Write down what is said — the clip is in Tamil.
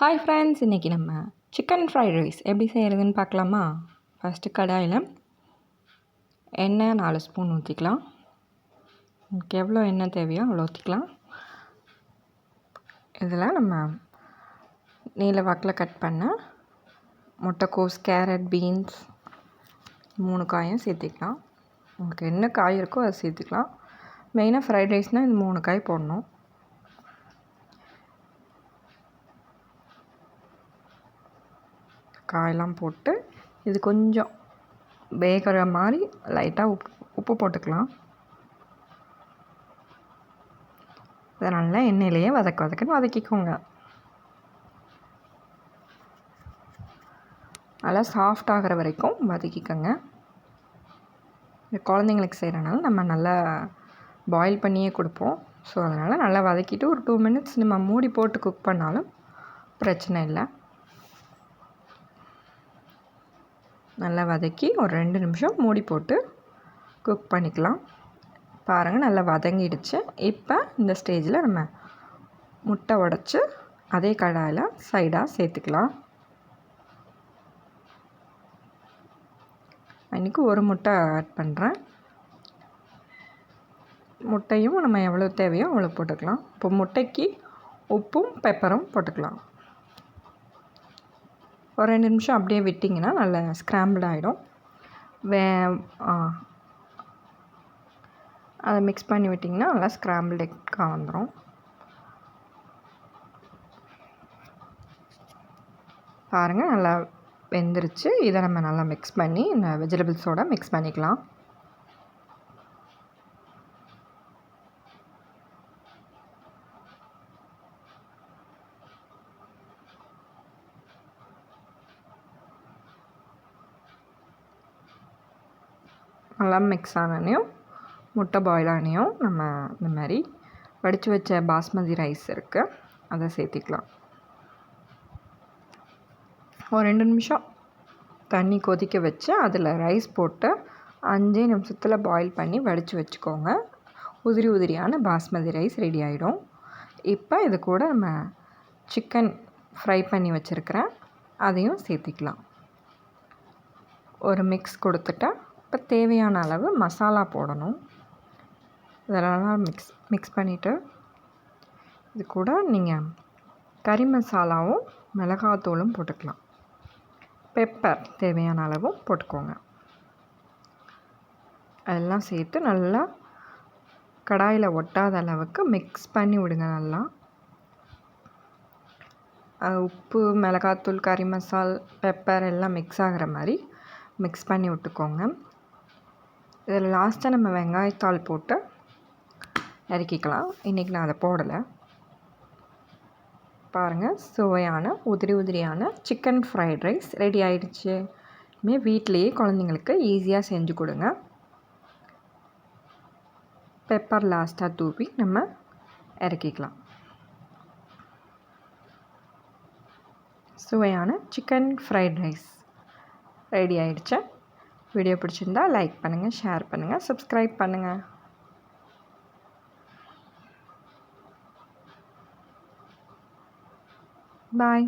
ஹாய் ஃப்ரெண்ட்ஸ், இன்றைக்கி நம்ம சிக்கன் ஃப்ரைட் ரைஸ் எப்படி செய்கிறதுன்னு பார்க்கலாமா? ஃபஸ்ட்டு கடாயில் எண்ணெய் 4 ஸ்பூன் ஊற்றிக்கலாம். உங்களுக்கு எவ்வளோ எண்ணெய் தேவையோ அவ்வளோ ஊற்றிக்கலாம். இதில் நம்ம நீல வாக்கில் கட் பண்ண முட்டைக்கோஸ், கேரட், பீன்ஸ் 3 காயும் சேர்த்திக்கலாம். உங்களுக்கு என்ன காய் இருக்கோ அதை சேர்த்துக்கலாம். மெயினாக ஃப்ரைட் ரைஸ்னால் இந்த 3 காய் போடணும். காயெல்லாம் போட்டு இது கொஞ்சம் வேகிற மாதிரி லைட்டாக உப்பு போட்டுக்கலாம். இதை நல்லா எண்ணெயிலேயே வதக்குன்னு வதக்கிக்கோங்க. நல்லா சாஃப்ட் ஆகிற வரைக்கும் வதக்கிக்கோங்க. இந்த குழந்தைங்களுக்கு செய்கிறனால நம்ம நல்லா பாயில் பண்ணியே கொடுப்போம். ஸோ அதனால் நல்லா வதக்கிட்டு ஒரு 2 மினிட்ஸ் நம்ம மூடி போட்டு குக் பண்ணாலும் பிரச்சனை இல்லை. நல்லா வதக்கி ஒரு 2 நிமிஷம் மூடி போட்டு குக் பண்ணிக்கலாம். பாருங்கள், நல்லா வதங்கிடுச்சு. இப்போ இந்த ஸ்டேஜில் நம்ம முட்டை உடச்சி அதே கடாயில் சைடாக சேர்த்துக்கலாம். இன்றைக்கி ஒரு முட்டை ஆட் பண்ணுறேன். முட்டையும் நம்ம எவ்வளோ தேவையோ அவ்வளோ போட்டுக்கலாம். இப்போ முட்டைக்கு உப்பும் பெப்பரும் போட்டுக்கலாம். ஒரு 2 நிமிஷம் அப்படியே விட்டிங்கன்னா நல்லா ஸ்க்ராம்பிள் ஆகிடும். அதை மிக்ஸ் பண்ணி விட்டிங்கன்னா நல்லா ஸ்க்ராம்பிள் எக்காக வந்துடும். பாருங்கள், நல்லா வெந்துருச்சு. இதை நம்ம நல்லா மிக்ஸ் பண்ணி இந்த வெஜிடபிள்ஸோடு மிக்ஸ் பண்ணிக்கலாம். நல்லா மிக்ஸ் ஆனனையும் முட்டை பாயில் ஆனையும் நம்ம இந்த மாதிரி வடித்து வச்ச பாஸ்மதி ரைஸ் இருக்குது, அதை சேர்த்திக்கலாம். ஒரு 2 நிமிஷம் தண்ணி கொதிக்க வச்சு அதில் ரைஸ் போட்டு 5 நிமிஷத்தில் பாயில் பண்ணி வடித்து வச்சுக்கோங்க. உதிரியான பாஸ்மதி ரைஸ் ரெடி ஆகிடும். இப்போ இது கூட நம்ம சிக்கன் ஃப்ரை பண்ணி வச்சுருக்கிறேன், அதையும் சேர்த்திக்கலாம். ஒரு மிக்ஸ் கொடுத்துட்டு இப்போ தேவையான அளவு மசாலா போடணும். இதெல்லாம் மிக்ஸ் பண்ணிவிட்டு இது கூட நீங்கள் கறி மசாலாவும் மிளகாத்தூளும் போட்டுக்கலாம். பெப்பர் தேவையான அளவும் போட்டுக்கோங்க. அதெல்லாம் சேர்த்து நல்லா கடாயில் ஒட்டாத அளவுக்கு மிக்ஸ் பண்ணி விடுங்க. நல்லா உப்பு, மிளகாத்தூள், கறி மசால், பெப்பர் எல்லாம் மிக்ஸ் ஆகிற மாதிரி மிக்ஸ் பண்ணி விட்டுக்கோங்க. இதில் லாஸ்ட்டாக நம்ம வெங்காயத்தாள் போட்டு இறக்கிக்கலாம். இன்றைக்கி நான் அதை போடலை. பாருங்கள், சுவையான உதிரியான சிக்கன் ஃப்ரைட் ரைஸ் ரெடி ஆகிடுச்சு. வீட்டிலையே குழந்தைங்களுக்கு ஈஸியாக செஞ்சு கொடுங்க. பெப்பர் லாஸ்ட்டாக தூவி நம்ம இறக்கிக்கலாம். சுவையான சிக்கன் ஃப்ரைட் ரைஸ் ரெடி ஆகிடுச்சு. வீடியோ பிடிச்சிருந்தா லைக் பண்ணுங்கள், ஷேர் பண்ணுங்கள், சப்ஸ்கிரைப் பண்ணுங்கள். பாய்.